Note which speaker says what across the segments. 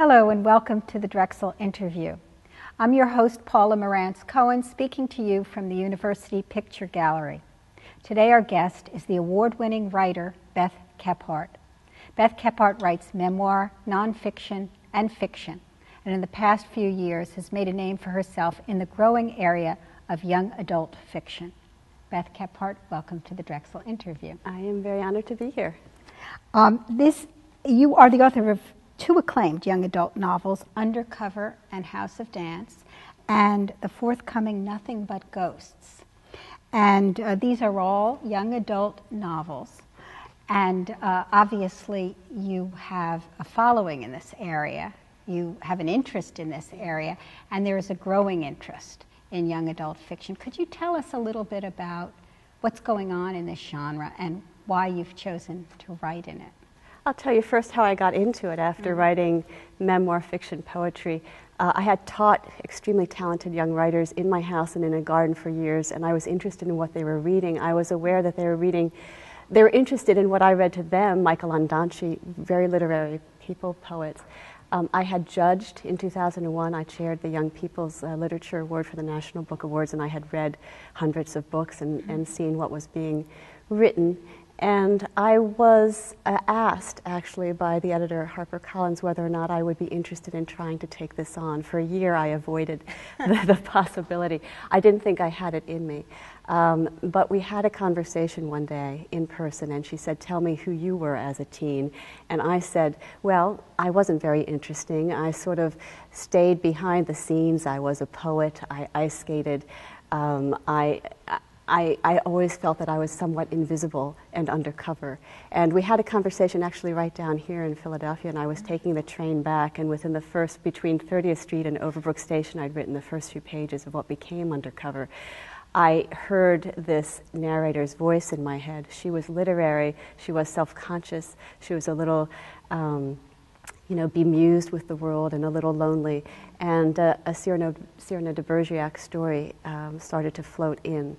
Speaker 1: Hello and welcome to the Drexel interview. I'm your host, Paula Morantz-Cohen, speaking to you from the University Picture Gallery. Today our guest is the award-winning writer, Beth Kephart. Beth Kephart writes memoir, nonfiction, and fiction, and in the past few years has made a name for herself in the growing area of young adult fiction. Beth Kephart, welcome to the Drexel interview.
Speaker 2: I am very honored to be here.
Speaker 1: You are the author of two acclaimed young adult novels, Undercover and House of Dance, and the forthcoming Nothing But Ghosts. And these are all young adult novels. And obviously you have a following in this area. You have an interest in this area, and there is a growing interest in young adult fiction. Could you tell us a little bit about what's going on in this genre and why you've chosen to write in it?
Speaker 2: I'll tell you first how I got into it after writing memoir, fiction, poetry. I had taught extremely talented young writers in my house and in a garden for years, and I was interested in what they were reading. I was aware that they were interested in what I read to them, Michael Ondaatje, very literary people, poets. I had judged in 2001, I chaired the Young People's Literature Award for the National Book Awards, and I had read hundreds of books and seen what was being written. And I was asked, actually, by the editor, HarperCollins, whether or not I would be interested in trying to take this on. For a year, I avoided the possibility. I didn't think I had it in me. But we had a conversation one day in person, and she said, "Tell me who you were as a teen." And I said, well, I wasn't very interesting. I sort of stayed behind the scenes. I was a poet. I ice skated. I always felt that I was somewhat invisible and undercover. And we had a conversation actually right down here in Philadelphia, and I was taking the train back, and within the first, between 30th Street and Overbrook Station, I'd written the first few pages of what became Undercover. I heard this narrator's voice in my head. She was literary, she was self-conscious, she was a little bemused with the world and a little lonely. And a Cyrano de Bergerac story started to float in.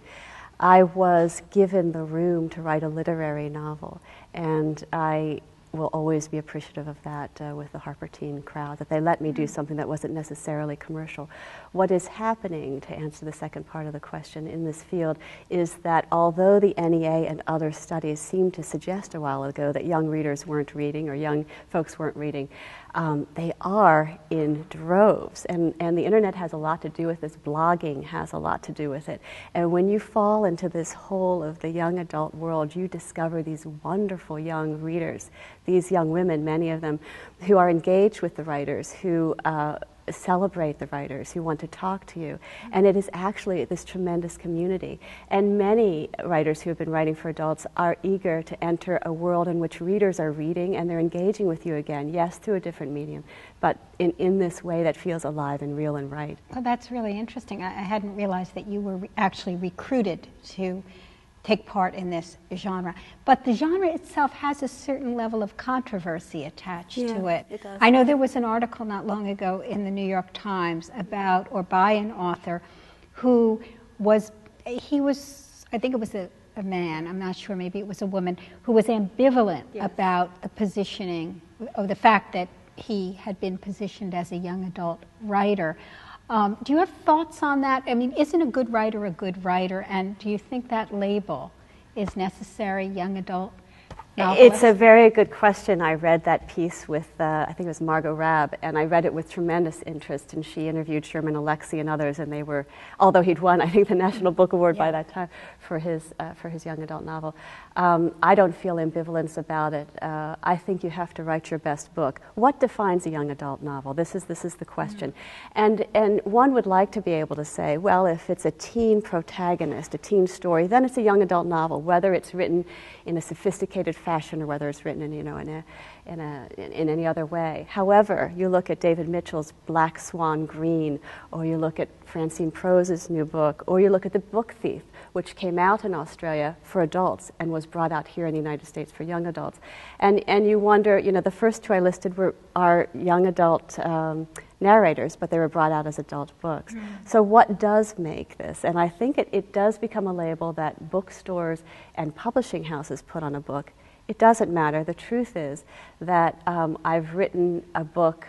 Speaker 2: I was given the room to write a literary novel, and I will always be appreciative of that with the Harper Teen crowd, that they let me do something that wasn't necessarily commercial. What is happening, to answer the second part of the question, in this field is that although the NEA and other studies seemed to suggest a while ago that young readers weren't reading or young folks weren't reading, they are in droves, and the internet has a lot to do with this. Blogging has a lot to do with it. And when you fall into this hole of the young adult world, you discover these wonderful young readers, these young women, many of them, who are engaged with the writers, who celebrate the writers, who want to talk to you. And it is actually this tremendous community. And many writers who have been writing for adults are eager to enter a world in which readers are reading and they're engaging with you again, yes, through a different medium, but in this way that feels alive and real and right.
Speaker 1: Well, that's really interesting. I hadn't realized that you were actually recruited to take part in this genre. But the genre itself has a certain level of controversy attached to it.
Speaker 2: It does.
Speaker 1: I know there was an article not long ago in the New York Times about, or by an author, who was, I think it was a man, I'm not sure, maybe it was a woman, who was ambivalent about the positioning, or the fact that he had been positioned as a young adult writer. Do you have thoughts on that? I mean, isn't a good writer, and do you think that label is necessary, young adult novelist?
Speaker 2: It's a very good question. I read that piece with, I think it was Margot Rabb, and I read it with tremendous interest, and she interviewed Sherman Alexie and others, and they were, although he'd won, I think, the National Book Award by that time for his young adult novel. I don't feel ambivalence about it. I think you have to write your best book. What defines a young adult novel? This is the question. And one would like to be able to say, well, if it's a teen protagonist, a teen story, then it's a young adult novel, whether it's written in a sophisticated fashion or whether it's written in any other way. However, you look at David Mitchell's Black Swan Green, or you look at Francine Prose's new book, or you look at The Book Thief, which came out in Australia for adults and was brought out here in the United States for young adults. And you wonder, the first two I listed are young adult narrators, but they were brought out as adult books. So what does make this? And I think it does become a label that bookstores and publishing houses put on a book, It doesn't matter. The truth is that I've written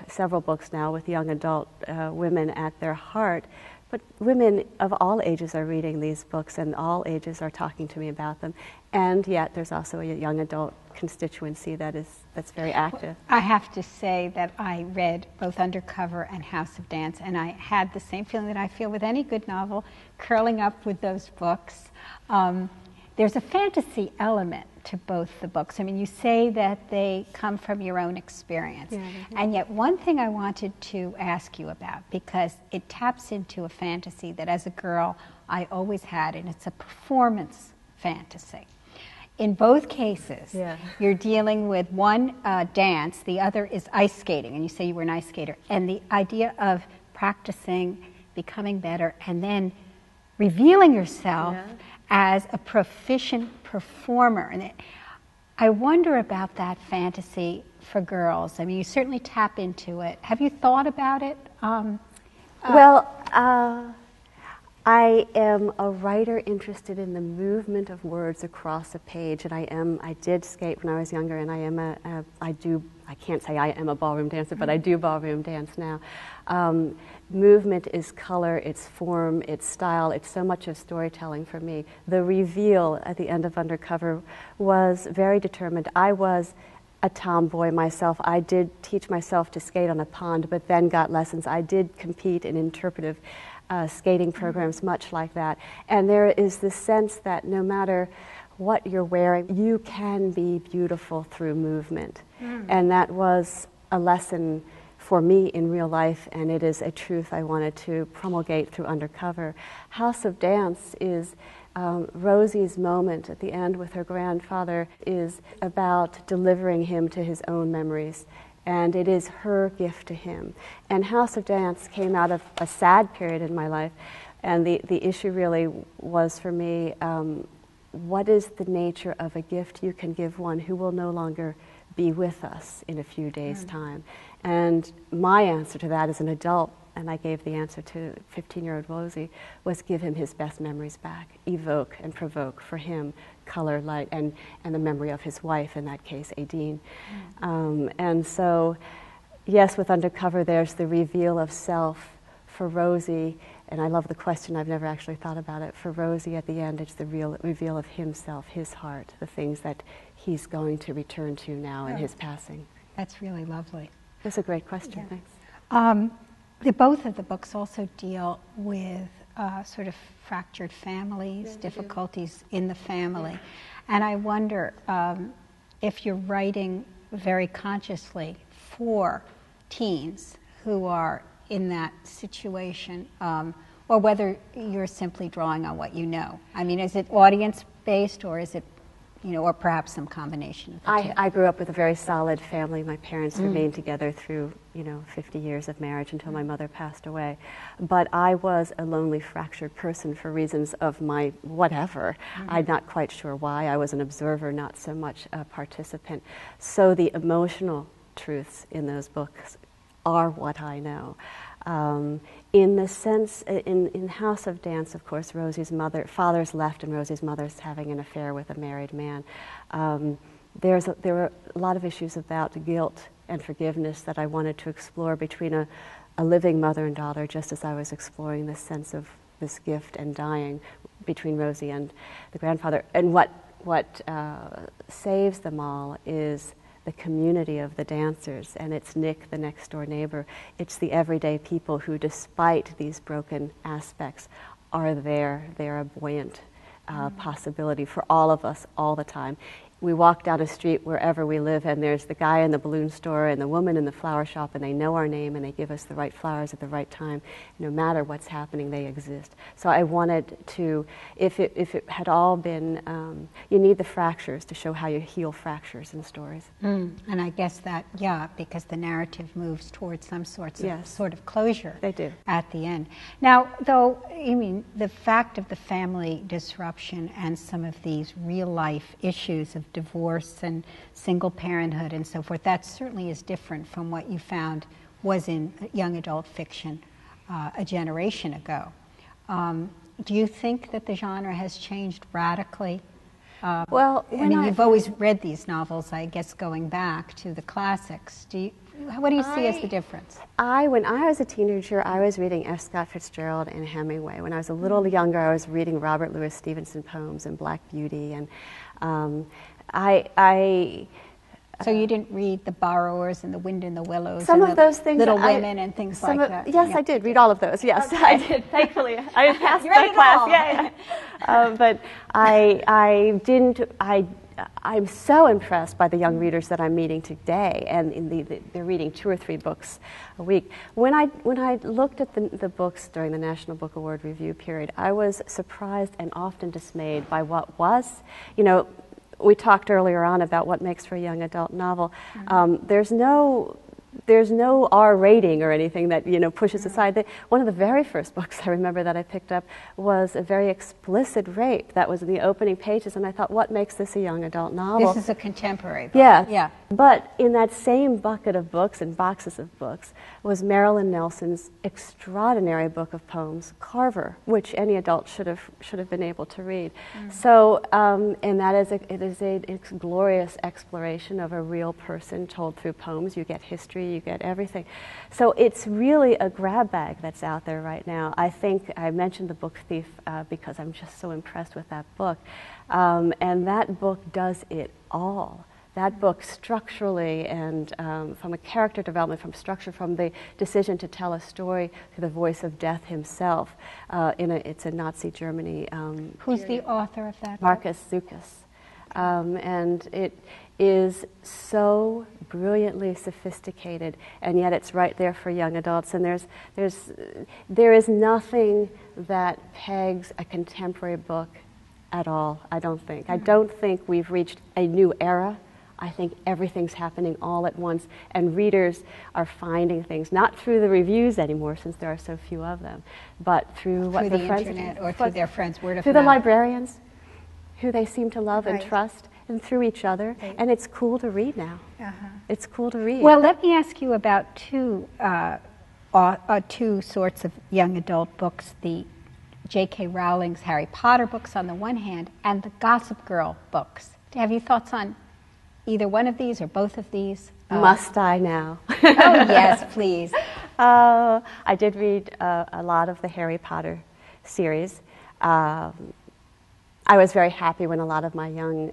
Speaker 2: several books now with young adult women at their heart, but women of all ages are reading these books and all ages are talking to me about them. And yet there's also a young adult constituency that's very active.
Speaker 1: I have to say that I read both Undercover and House of Dance, and I had the same feeling that I feel with any good novel, curling up with those books. There's a fantasy element to both the books. I mean, you say that they come from your own experience. Yeah, and yet one thing I wanted to ask you about, because it taps into a fantasy that as a girl I always had, and it's a performance fantasy. In both cases, you're dealing with one dance, the other is ice skating, and you say you were an ice skater. And the idea of practicing, becoming better, and then revealing yourself as a proficient performer. And I wonder about that fantasy for girls. I mean, you certainly tap into it. Have you thought about it?
Speaker 2: I am a writer interested in the movement of words across a page, and I did skate when I was younger, and I can't say I am a ballroom dancer, but I do ballroom dance now. Movement is color, it's form, it's style, it's so much of storytelling for me. The reveal at the end of Undercover was very determined. I was a tomboy myself. I did teach myself to skate on a pond, but then got lessons. I did compete in interpretive skating programs, much like that. And there is this sense that no matter what you're wearing, you can be beautiful through movement. And that was a lesson for me in real life, and it is a truth I wanted to promulgate through Undercover. House of Dance is Rosie's moment at the end with her grandfather is about delivering him to his own memories, and it is her gift to him. And House of Dance came out of a sad period in my life, and the issue really was for me, what is the nature of a gift you can give one who will no longer be with us in a few days' time? And my answer to that as an adult, and I gave the answer to 15-year-old Rosie, was give him his best memories back, evoke and provoke for him color, light, and the memory of his wife, in that case, Aideen. And so, yes, with Undercover, there's the reveal of self for Rosie, and I love the question, I've never actually thought about it. For Rosie, at the end, it's the reveal of himself, his heart, the things that he's going to return to now in his passing.
Speaker 1: That's really lovely.
Speaker 2: That's a great question, thanks.
Speaker 1: Both of the books also deal with sort of fractured families, difficulties in the family. And I wonder if you're writing very consciously for teens who are in that situation, or whether you're simply drawing on what you know. I mean, is it audience-based, or is it, or perhaps some combination of the two?
Speaker 2: I grew up with a very solid family. My parents remained together through, 50 years of marriage until my mother passed away. But I was a lonely, fractured person for reasons of my whatever. I'm not quite sure why. I was an observer, not so much a participant. So the emotional truths in those books are what I know. In the sense, in House of Dance, of course, Rosie's father's left and Rosie's mother's having an affair with a married man. There were a lot of issues about guilt and forgiveness that I wanted to explore between a living mother and daughter, just as I was exploring this sense of this gift and dying between Rosie and the grandfather. And what saves them all is the community of the dancers, and it's Nick, the next door neighbor. It's the everyday people who, despite these broken aspects, are there. They're a buoyant possibility for all of us all the time. We walk down a street wherever we live, and there's the guy in the balloon store and the woman in the flower shop, and they know our name and they give us the right flowers at the right time. No matter what's happening, they exist. So I wanted to, if it had all been, you need the fractures to show how you heal fractures in stories.
Speaker 1: And I guess that, because the narrative moves towards some sort of closure.
Speaker 2: They do.
Speaker 1: At the end. Now, though, the fact of the family disruption and some of these real life issues of divorce and single parenthood and so forth, that certainly is different from what you found was in young adult fiction a generation ago. Do you think that the genre has changed radically
Speaker 2: Well,
Speaker 1: I mean, you've always read these novels, I guess, going back to the classics. What do you see as the difference?
Speaker 2: When I was a teenager, I was reading F. Scott Fitzgerald and Hemingway. When I was a little younger, I was reading Robert Louis Stevenson poems and Black Beauty. And
Speaker 1: So you didn't read The Borrowers and The Wind in the Willows
Speaker 2: some
Speaker 1: and
Speaker 2: of those things,
Speaker 1: Little Women and things like that?
Speaker 2: Yes, yeah. I did read all of those. Yes, okay. I did. Thankfully, I passed my class. Yeah. But I didn't. I'm so impressed by the young readers that I'm meeting today, and they're reading 2 or 3 books a week. When I looked at the books during the National Book Award review period, I was surprised and often dismayed by what was, we talked earlier on about what makes for a young adult novel. There's no R rating or anything that pushes aside. One of the very first books I remember that I picked up was a very explicit rape that was in the opening pages, and I thought, what makes this a young adult novel?
Speaker 1: This is a contemporary book.
Speaker 2: Yes.
Speaker 1: Yeah.
Speaker 2: But in that same bucket of books and boxes of books was Marilyn Nelson's extraordinary book of poems, Carver, which any adult should have been able to read. So, and that is a glorious exploration of a real person told through poems. You get history, you get everything. So it's really a grab bag that's out there right now. I think I mentioned The Book Thief because I'm just so impressed with that book. And that book does it all. That book structurally and from a character development, from structure, from the decision to tell a story through the voice of death himself. It's a Nazi Germany.
Speaker 1: Who's the author of that
Speaker 2: Marcus Zukas. And it is so brilliantly sophisticated, and yet it's right there for young adults. And there is nothing that pegs a contemporary book at all, I don't think. I don't think we've reached a new era. I think everything's happening all at once, and readers are finding things, not through the reviews anymore, since there are so few of them, but through what
Speaker 1: the
Speaker 2: friends
Speaker 1: internet or through their friends' word of
Speaker 2: through
Speaker 1: mouth.
Speaker 2: The librarians, who they seem to love and
Speaker 1: Right.
Speaker 2: trust, and through each other.
Speaker 1: Right.
Speaker 2: And it's cool to read now. It's cool to read.
Speaker 1: Well, let me ask you about two sorts of young adult books, the J.K. Rowling's Harry Potter books on the one hand, and the Gossip Girl books. Have you thoughts on either one of these or both of these?
Speaker 2: Must I now?
Speaker 1: Oh, yes, please.
Speaker 2: I did read a lot of the Harry Potter series. I was very happy when a lot of my young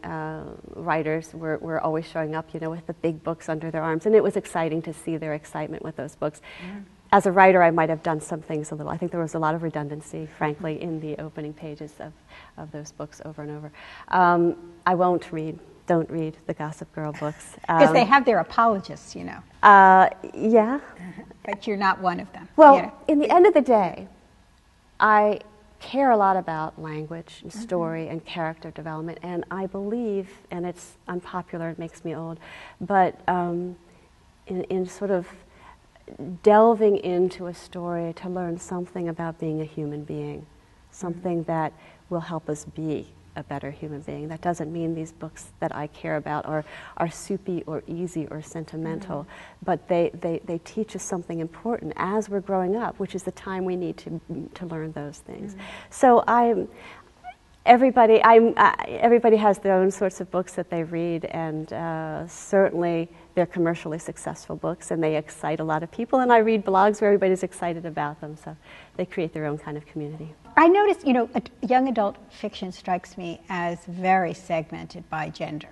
Speaker 2: writers were always showing up, with the big books under their arms, and it was exciting to see their excitement with those books. As a writer, I might have done some things a little. I think there was a lot of redundancy, frankly, in the opening pages of those books over and over. I don't read the Gossip Girl books.
Speaker 1: Because they have their apologists,
Speaker 2: Yeah.
Speaker 1: But you're not one of them.
Speaker 2: Well, in the end of the day, I care a lot about language and story and character development, and I believe, and it's unpopular, it makes me old, but in sort of delving into a story to learn something about being a human being, something that will help us be a better human being. That doesn't mean these books that I care about are soupy or easy or sentimental, but they teach us something important as we're growing up, which is the time we need to learn those things. So everybody has their own sorts of books that they read, and certainly they're commercially successful books, and they excite a lot of people, and I read blogs where everybody's excited about them, so they create their own kind of community.
Speaker 1: I noticed, young adult fiction strikes me as very segmented by gender.